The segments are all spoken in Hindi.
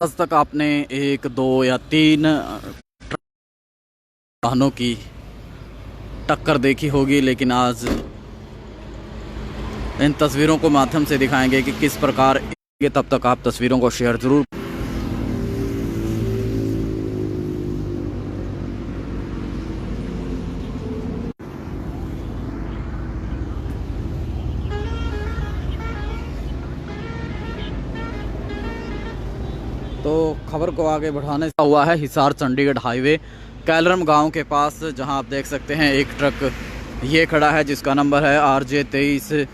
आज तक आपने एक दो या तीन वाहनों की टक्कर देखी होगी, लेकिन आज इन तस्वीरों को माध्यम से दिखाएंगे कि किस प्रकार ये। तब तक आप तस्वीरों को शेयर जरूर। तो खबर को आगे बढ़ाने से हुआ है हिसार चंडीगढ़ हाईवे कैलरम गांव के पास, जहां आप देख सकते हैं एक ट्रक ये खड़ा है जिसका नंबर है RJ23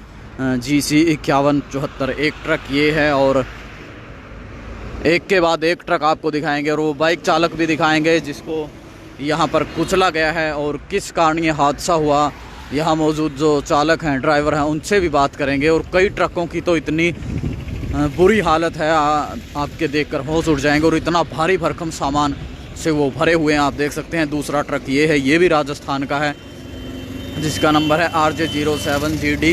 GC 5174। एक ट्रक ये है और एक के बाद एक ट्रक आपको दिखाएंगे और वो बाइक चालक भी दिखाएंगे जिसको यहाँ पर कुचला गया है और किस कारण ये हादसा हुआ। यहाँ मौजूद जो चालक हैं, ड्राइवर हैं, उनसे भी बात करेंगे। और कई ट्रकों की तो इतनी बुरी हालत है, आपके देखकर होश उड़ जाएंगे। और इतना भारी भरकम सामान से वो भरे हुए हैं, आप देख सकते हैं। दूसरा ट्रक ये है, ये भी राजस्थान का है जिसका नंबर है RJ07 GD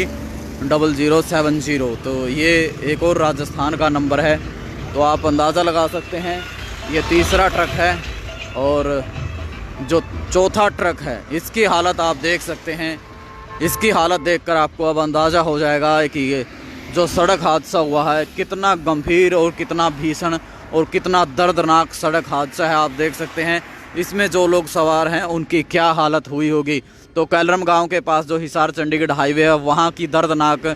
0070। तो ये एक और राजस्थान का नंबर है। तो आप अंदाज़ा लगा सकते हैं ये तीसरा ट्रक है। और जो चौथा ट्रक है इसकी हालत आप देख सकते हैं। इसकी हालत देखकर आपको अब अंदाज़ा हो जाएगा कि ये जो सड़क हादसा हुआ है कितना गंभीर और कितना भीषण और कितना दर्दनाक सड़क हादसा है। आप देख सकते हैं इसमें जो लोग सवार हैं उनकी क्या हालत हुई होगी। तो कैलरम गांव के पास जो हिसार चंडीगढ़ हाईवे है, वहां की दर्दनाक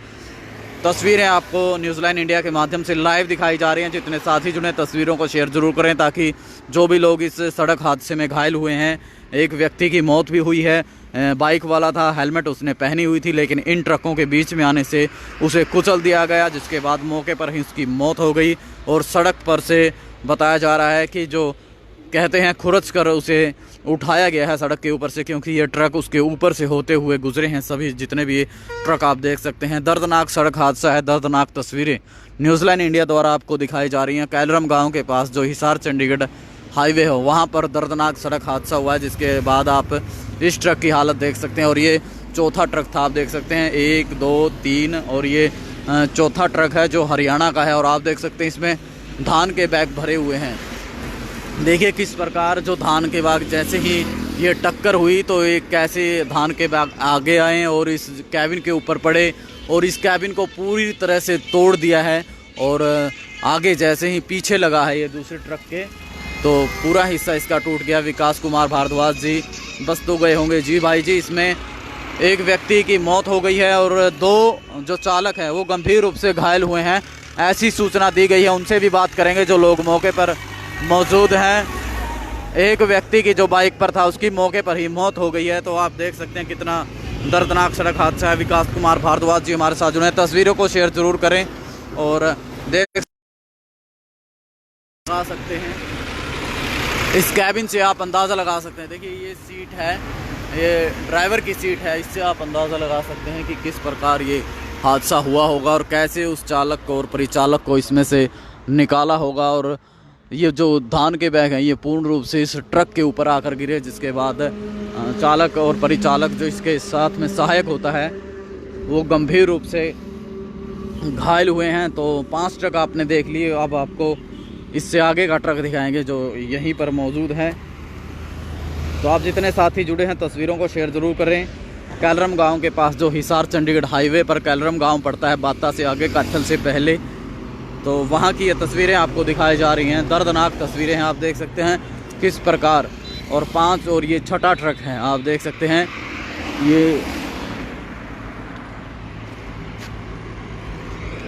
तस्वीरें आपको न्यूज़ इंडिया के माध्यम से लाइव दिखाई जा रही हैं। जितने साथी जुड़े तस्वीरों को शेयर जरूर करें ताकि जो भी लोग इस सड़क हादसे में घायल हुए हैं, एक व्यक्ति की मौत भी हुई है। बाइक वाला था, हेलमेट उसने पहनी हुई थी, लेकिन इन ट्रकों के बीच में आने से उसे कुचल दिया गया, जिसके बाद मौके पर ही उसकी मौत हो गई। और सड़क पर से बताया जा रहा है कि जो कहते हैं खुरच कर उसे उठाया गया है सड़क के ऊपर से, क्योंकि ये ट्रक उसके ऊपर से होते हुए गुजरे हैं। सभी जितने भी ट्रक आप देख सकते हैं। दर्दनाक सड़क हादसा है, दर्दनाक तस्वीरें न्यूज़ इंडिया द्वारा आपको दिखाई जा रही हैं। कैलरम गांव के पास जो हिसार चंडीगढ़ हाईवे हो, वहाँ पर दर्दनाक सड़क हादसा हुआ है, जिसके बाद आप इस ट्रक की हालत देख सकते हैं। और ये चौथा ट्रक था, आप देख सकते हैं 1 2 3 और ये चौथा ट्रक है जो हरियाणा का है। और आप देख सकते हैं इसमें धान के बैग भरे हुए हैं। देखिए किस प्रकार जो धान के बैग, जैसे ही ये टक्कर हुई तो एक कैसे धान के बैग आगे आए और इस कैबिन के ऊपर पड़े और इस कैबिन को पूरी तरह से तोड़ दिया है। और आगे जैसे ही पीछे लगा है ये दूसरे ट्रक के, तो पूरा हिस्सा इसका टूट गया। विकास कुमार भारद्वाज जी बस तो गए होंगे। जी भाई जी, इसमें एक व्यक्ति की मौत हो गई है और 2 जो चालक हैं वो गंभीर रूप से घायल हुए हैं, ऐसी सूचना दी गई है। उनसे भी बात करेंगे जो लोग मौके पर मौजूद हैं। एक व्यक्ति की जो बाइक पर था उसकी मौके पर ही मौत हो गई है। तो आप देख सकते हैं कितना दर्दनाक सड़क हादसा है। विकास कुमार भारद्वाज जी हमारे साथ जुड़े हैं। तस्वीरों को शेयर जरूर करें और देख सकते हैं इस कैबिन से आप अंदाज़ा लगा सकते हैं। देखिए ये सीट है, ये ड्राइवर की सीट है, इससे आप अंदाज़ा लगा सकते हैं कि किस प्रकार ये हादसा हुआ होगा और कैसे उस चालक को और परिचालक को इसमें से निकाला होगा। और ये जो धान के बैग हैं ये पूर्ण रूप से इस ट्रक के ऊपर आकर गिरे, जिसके बाद चालक और परिचालक जो इसके साथ में सहायक होता है वो गंभीर रूप से घायल हुए हैं। तो 5 ट्रक आपने देख लिए, अब आपको इससे आगे का ट्रक दिखाएंगे जो यहीं पर मौजूद है। तो आप जितने साथी जुड़े हैं तस्वीरों को शेयर ज़रूर करें। कैलरम गांव के पास जो हिसार चंडीगढ़ हाईवे पर कैलरम गांव पड़ता है, बाता से आगे, काठल से पहले, तो वहाँ की ये तस्वीरें आपको दिखाई जा रही हैं। दर्दनाक तस्वीरें हैं, आप देख सकते हैं किस प्रकार। और 5 और ये छठा ट्रक है, आप देख सकते हैं ये।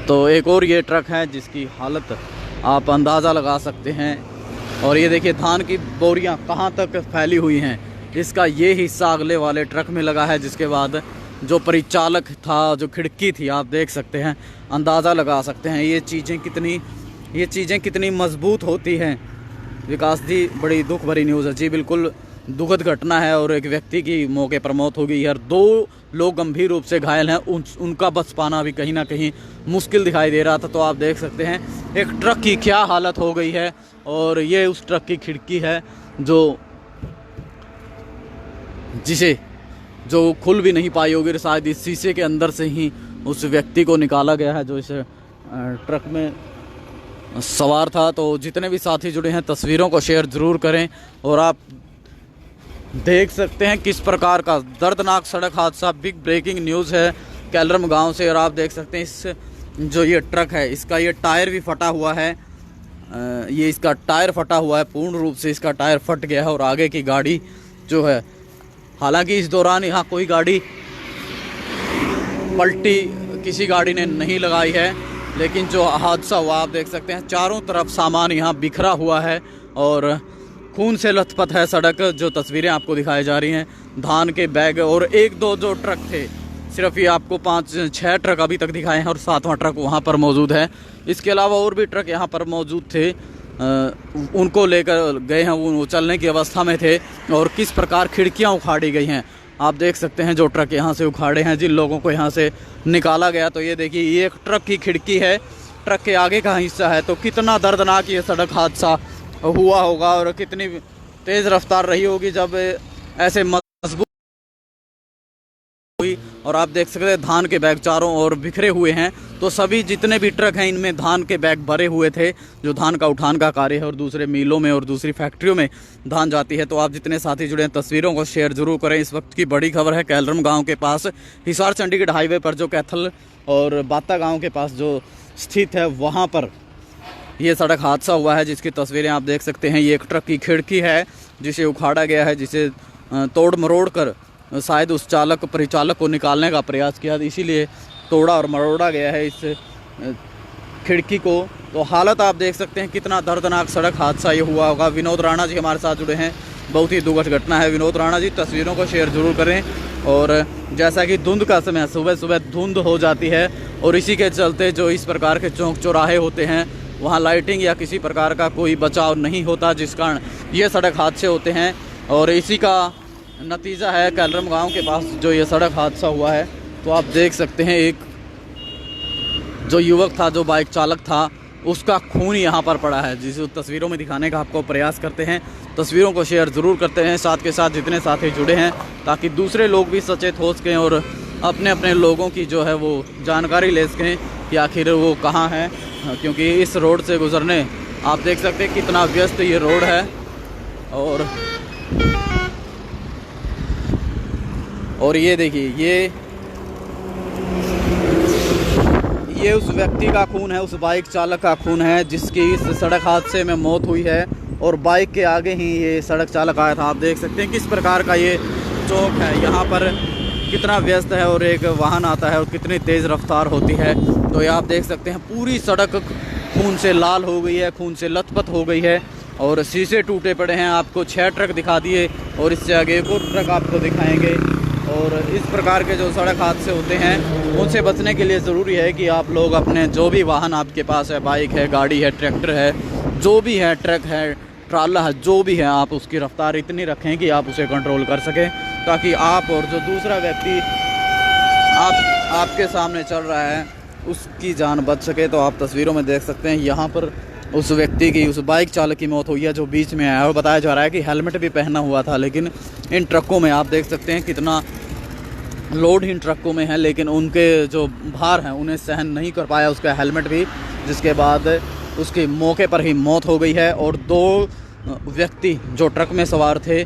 तो एक और ये ट्रक है जिसकी हालत आप अंदाज़ा लगा सकते हैं। और ये देखिए धान की बोरियां कहाँ तक फैली हुई हैं, इसका ये हिस्सा अगले वाले ट्रक में लगा है। जिसके बाद जो परिचालक था, जो खिड़की थी, आप देख सकते हैं, अंदाज़ा लगा सकते हैं ये चीज़ें कितनी मजबूत होती हैं। विकास जी, बड़ी दुख भरी न्यूज़ है जी, बिल्कुल दुखद घटना है। और एक व्यक्ति की मौके पर मौत हो गई है और 2 लोग गंभीर रूप से घायल हैं। उनका बच पाना भी कहीं ना कहीं मुश्किल दिखाई दे रहा था। तो आप देख सकते हैं एक ट्रक की क्या हालत हो गई है। और ये उस ट्रक की खिड़की है जो खुल भी नहीं पाई होगी। शायद इस शीशे के अंदर से ही उस व्यक्ति को निकाला गया है जो इस ट्रक में सवार था। तो जितने भी साथी जुड़े हैं तस्वीरों को शेयर ज़रूर करें। और आप देख सकते हैं किस प्रकार का दर्दनाक सड़क हादसा, बिग ब्रेकिंग न्यूज़ है कैलरम गांव से। और आप देख सकते हैं इस जो ये ट्रक है इसका ये टायर भी फटा हुआ है। ये इसका टायर फटा हुआ है, पूर्ण रूप से इसका टायर फट गया है। और आगे की गाड़ी जो है, हालांकि इस दौरान यहाँ कोई गाड़ी पलटी किसी गाड़ी ने नहीं लगाई है, लेकिन जो हादसा हुआ आप देख सकते हैं चारों तरफ सामान यहाँ बिखरा हुआ है और खून से लथपथ है सड़क। जो तस्वीरें आपको दिखाई जा रही हैं, धान के बैग और एक दो जो ट्रक थे, सिर्फ ये आपको 5-6 ट्रक अभी तक दिखाए हैं और 7वां ट्रक वहाँ पर मौजूद है। इसके अलावा और भी ट्रक यहाँ पर मौजूद थे, उनको लेकर गए हैं, वो चलने की अवस्था में थे। और किस प्रकार खिड़कियाँ उखाड़ी गई हैं आप देख सकते हैं। जो ट्रक यहाँ से उखाड़े हैं, जिन लोगों को यहाँ से निकाला गया, तो ये देखिए ये एक ट्रक की खिड़की है, ट्रक के आगे का हिस्सा है। तो कितना दर्दनाक ये सड़क हादसा हुआ होगा और कितनी तेज़ रफ्तार रही होगी जब ऐसे मजबूत हुई। और आप देख सकते हैं धान के बैग चारों ओर बिखरे हुए हैं। तो सभी जितने भी ट्रक हैं इनमें धान के बैग भरे हुए थे, जो धान का उठान का कार्य है और दूसरे मिलों में और दूसरी फैक्ट्रियों में धान जाती है। तो आप जितने साथी जुड़े हैं तस्वीरों को शेयर जरूर करें। इस वक्त की बड़ी खबर है कैलरम गांव के पास हिसार चंडीगढ़ हाईवे पर, जो कैथल और बाता गांव के पास जो स्थित है, वहाँ पर ये सड़क हादसा हुआ है, जिसकी तस्वीरें आप देख सकते हैं। ये एक ट्रक की खिड़की है जिसे उखाड़ा गया है, जिसे तोड़ मरोड़ कर शायद उस परिचालक को निकालने का प्रयास किया, इसीलिए तोड़ा और मरोड़ा गया है इस खिड़की को। तो हालत आप देख सकते हैं कितना दर्दनाक सड़क हादसा ये हुआ होगा। विनोद राणा जी हमारे साथ जुड़े हैं, बहुत ही दुखद घटना है। विनोद राणा जी, तस्वीरों को शेयर ज़रूर करें। और जैसा कि धुंध का समय, सुबह सुबह धुंध हो जाती है और इसी के चलते जो इस प्रकार के चौक चौराहे होते हैं वहाँ लाइटिंग या किसी प्रकार का कोई बचाव नहीं होता, जिस कारण ये सड़क हादसे होते हैं। और इसी का नतीजा है कैलरम गांव के पास जो ये सड़क हादसा हुआ है। तो आप देख सकते हैं एक जो युवक था, जो बाइक चालक था, उसका खून यहाँ पर पड़ा है, जिसे तस्वीरों में दिखाने का आपको प्रयास करते हैं। तस्वीरों को शेयर ज़रूर करते हैं, साथ के साथ जितने साथी जुड़े हैं, ताकि दूसरे लोग भी सचेत हो सकें और अपने अपने लोगों की जो है वो जानकारी ले सकें कि आखिर वो कहाँ है। क्योंकि इस रोड से गुजरने आप देख सकते हैं कितना व्यस्त ये रोड है। और ये देखिए ये उस व्यक्ति का खून है, उस बाइक चालक का खून है जिसकी इस सड़क हादसे में मौत हुई है। और बाइक के आगे ही ये सड़क चालक आया था। आप देख सकते हैं किस प्रकार का ये चौक है, यहाँ पर कितना व्यस्त है और एक वाहन आता है और कितनी तेज़ रफ्तार होती है। तो ये आप देख सकते हैं पूरी सड़क खून से लाल हो गई है, खून से लथपथ हो गई है और शीशे टूटे पड़े हैं। आपको 6 ट्रक दिखा दिए और इससे आगे एक और ट्रक आपको दिखाएंगे। और इस प्रकार के जो सड़क हादसे होते हैं उनसे बचने के लिए ज़रूरी है कि आप लोग अपने जो भी वाहन आपके पास है, बाइक है, गाड़ी है, ट्रैक्टर है, जो भी है, ट्रक है, ट्राला है, जो भी है, आप उसकी रफ्तार इतनी रखें कि आप उसे कंट्रोल कर सकें, ताकि आप और जो दूसरा व्यक्ति आपके सामने चल रहा है उसकी जान बच सके। तो आप तस्वीरों में देख सकते हैं यहाँ पर उस व्यक्ति की, उस बाइक चालक की मौत हुई है जो बीच में आया। और बताया जा रहा है कि हेलमेट भी पहना हुआ था, लेकिन इन ट्रकों में आप देख सकते हैं कितना लोड इन ट्रकों में है, लेकिन उनके जो भार हैं उन्हें सहन नहीं कर पाया उसका हेलमेट भी, जिसके बाद उसकी मौके पर ही मौत हो गई है। और 2 व्यक्ति जो ट्रक में सवार थे,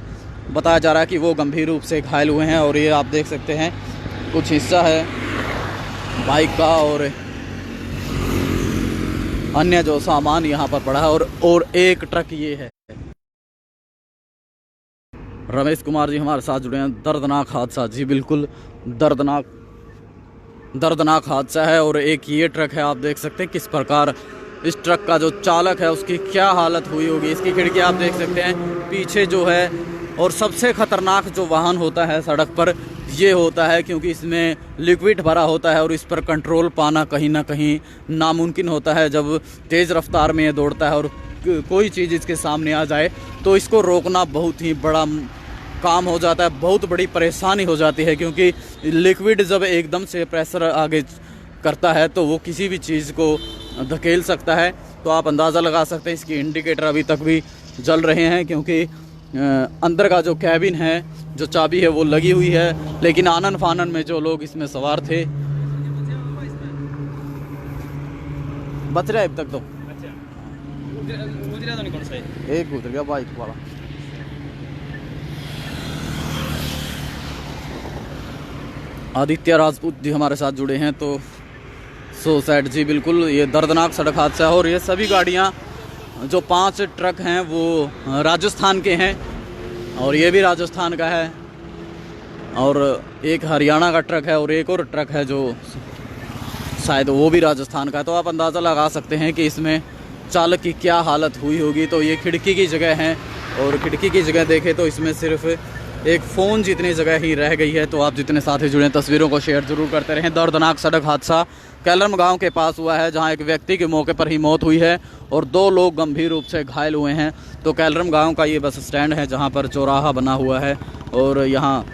बताया जा रहा है कि वो गंभीर रूप से घायल हुए हैं। और ये आप देख सकते हैं कुछ हिस्सा है बाइक का और अन्य जो सामान यहाँ पर पड़ा है। और एक ट्रक ये है। रमेश कुमार जी हमारे साथ जुड़े हैं। दर्दनाक हादसा, जी बिल्कुल दर्दनाक हादसा है। और एक ये ट्रक है, आप देख सकते हैं किस प्रकार इस ट्रक का जो चालक है उसकी क्या हालत हुई होगी। इसकी खिड़की आप देख सकते हैं पीछे जो है। और सबसे ख़तरनाक जो वाहन होता है सड़क पर ये होता है, क्योंकि इसमें लिक्विड भरा होता है और इस पर कंट्रोल पाना कहीं ना कहीं नामुमकिन होता है। जब तेज़ रफ्तार में ये दौड़ता है और कोई चीज़ इसके सामने आ जाए तो इसको रोकना बहुत ही बड़ा काम हो जाता है, बहुत बड़ी परेशानी हो जाती है। क्योंकि लिक्विड जब एकदम से प्रेशर आगे करता है तो वो किसी भी चीज़ को धकेल सकता है। तो आप अंदाज़ा लगा सकते हैं इसकी इंडिकेटर अभी तक भी जल रहे हैं, क्योंकि अंदर का जो कैबिन है, जो चाबी है वो लगी हुई है। लेकिन आनन फानन में जो लोग इसमें सवार थे, बच रहे अब तक तो गुजरा तो नहीं कौन सा है? एक गुजर गया बाइक वाला। आदित्य राजपूत जी हमारे साथ जुड़े हैं। तो सो सैड जी, बिल्कुल ये दर्दनाक सड़क हादसा है और ये सभी गाड़ियाँ जो 5 ट्रक हैं वो राजस्थान के हैं और ये भी राजस्थान का है और एक हरियाणा का ट्रक है और एक और ट्रक है जो शायद वो भी राजस्थान का है। तो आप अंदाज़ा लगा सकते हैं कि इसमें चालक की क्या हालत हुई होगी। तो ये खिड़की की जगह है और खिड़की की जगह देखें तो इसमें सिर्फ एक फ़ोन जितनी जगह ही रह गई है। तो आप जितने साथी जुड़े हैं तस्वीरों को शेयर ज़रूर करते रहें। दर्दनाक सड़क हादसा कैलरम गांव के पास हुआ है जहां एक व्यक्ति की मौके पर ही मौत हुई है और 2 लोग गंभीर रूप से घायल हुए हैं। तो कैलरम गांव का ये बस स्टैंड है जहां पर चौराहा बना हुआ है और यहाँ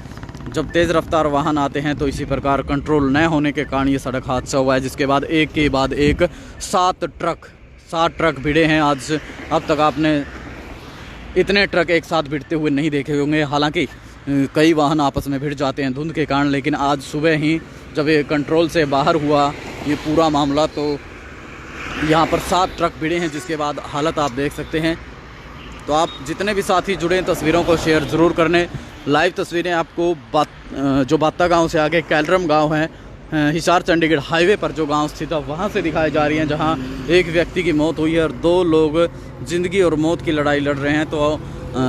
जब तेज़ रफ्तार वाहन आते हैं तो इसी प्रकार कंट्रोल न होने के कारण ये सड़क हादसा हुआ है, जिसके बाद एक के बाद एक 7 ट्रक भिड़े हैं। आज अब तक आपने इतने ट्रक एक साथ भिड़ते हुए नहीं देखे होंगे। हालांकि कई वाहन आपस में भिड़ जाते हैं धुंध के कारण, लेकिन आज सुबह ही जब ये कंट्रोल से बाहर हुआ ये पूरा मामला तो यहाँ पर 7 ट्रक भिड़े हैं, जिसके बाद हालत आप देख सकते हैं। तो आप जितने भी साथी जुड़े हैं तस्वीरों को शेयर ज़रूर करने। लाइव तस्वीरें आपको जो बाता गांव से आगे कैलरम गांव है, हिसार चंडीगढ़ हाईवे पर जो गांव स्थित है वहां से दिखाई जा रही हैं, जहां एक व्यक्ति की मौत हुई है और 2 लोग ज़िंदगी और मौत की लड़ाई लड़ रहे हैं। तो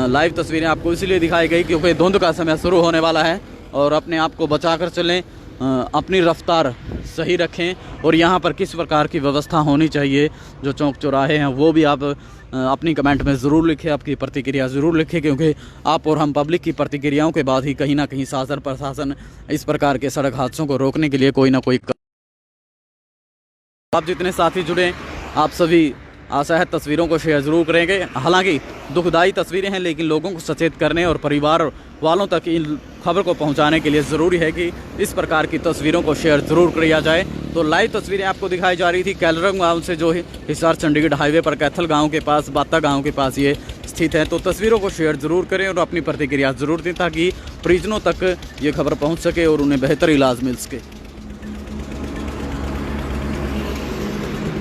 लाइव तस्वीरें आपको इसलिए दिखाई गई क्योंकि धुंध का समय शुरू होने वाला है और अपने आप को बचा कर चलें, अपनी रफ्तार सही रखें और यहाँ पर किस प्रकार की व्यवस्था होनी चाहिए जो चौक चौराहे हैं वो भी आप अपनी कमेंट में ज़रूर लिखें, आपकी प्रतिक्रिया ज़रूर लिखें, क्योंकि आप और हम पब्लिक की प्रतिक्रियाओं के बाद ही कहीं ना कहीं शासन प्रशासन इस प्रकार के सड़क हादसों को रोकने के लिए कोई ना कोई। आप जितने साथी जुड़े आप सभी आशा है तस्वीरों को शेयर ज़रूर करेंगे। हालांकि दुखदाई तस्वीरें हैं लेकिन लोगों को सचेत करने और परिवार वालों तक इन खबर को पहुंचाने के लिए ज़रूरी है कि इस प्रकार की तस्वीरों को शेयर ज़रूर किया जाए। तो लाइव तस्वीरें आपको दिखाई जा रही थी कैलरम गांव से जो हिसार चंडीगढ़ हाईवे पर कैथल गांव के पास बाता गांव के पास ये स्थित है। तो तस्वीरों को शेयर ज़रूर करें और अपनी प्रतिक्रिया ज़रूर दें ताकि परिजनों तक ये खबर पहुँच सके और उन्हें बेहतर इलाज मिल सके।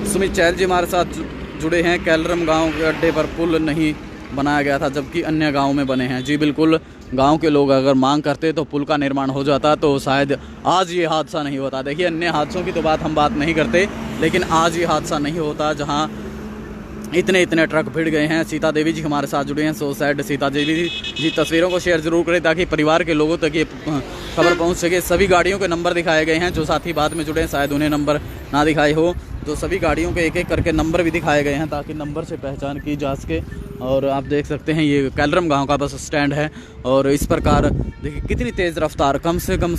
सुमित चहल जी हमारे साथ जुड़े हैं। कैलरम गांव के अड्डे पर पुल नहीं बनाया गया था जबकि अन्य गांव में बने हैं। जी बिल्कुल, गांव के लोग अगर मांग करते तो पुल का निर्माण हो जाता तो शायद आज ये हादसा नहीं होता। देखिए अन्य हादसों की तो हम बात नहीं करते, लेकिन आज ये हादसा नहीं होता जहां इतने ट्रक भिड़ गए हैं। सीता देवी जी हमारे साथ जुड़े हैं। सो सैड सीता देवी जी तस्वीरों को शेयर ज़रूर करें ताकि परिवार के लोगों तक ये खबर पहुंच सके। सभी गाड़ियों के नंबर दिखाए गए हैं। जो साथी बाद में जुड़े हैं शायद उन्हें नंबर ना दिखाए हो, तो सभी गाड़ियों के एक करके नंबर भी दिखाए गए हैं ताकि नंबर से पहचान की जा सके। और आप देख सकते हैं ये कैलरम गांव का बस स्टैंड है और इस प्रकार देखिए कितनी तेज़ रफ्तार, कम से कम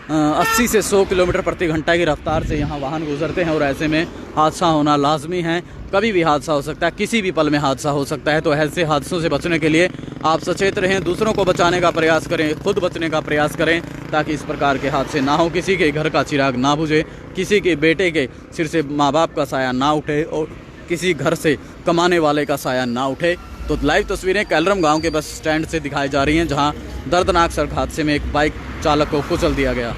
80 से 100 किलोमीटर प्रति घंटा की रफ्तार से यहाँ वाहन गुजरते हैं और ऐसे में हादसा होना लाजमी है। कभी भी हादसा हो सकता है, किसी भी पल में हादसा हो सकता है। तो ऐसे हादसों से बचने के लिए आप सचेत रहें, दूसरों को बचाने का प्रयास करें, खुद बचने का प्रयास करें ताकि इस प्रकार के हादसे ना हो, किसी के घर का चिराग ना बुझे, किसी के बेटे के सिर से माँ बाप का साया ना उठे और किसी घर से कमाने वाले का साया ना उठे। तो लाइव तस्वीरें कैलरम गांव के बस स्टैंड से दिखाई जा रही हैं जहां दर्दनाक सड़क हादसे में एक बाइक चालक को कुचल दिया गया।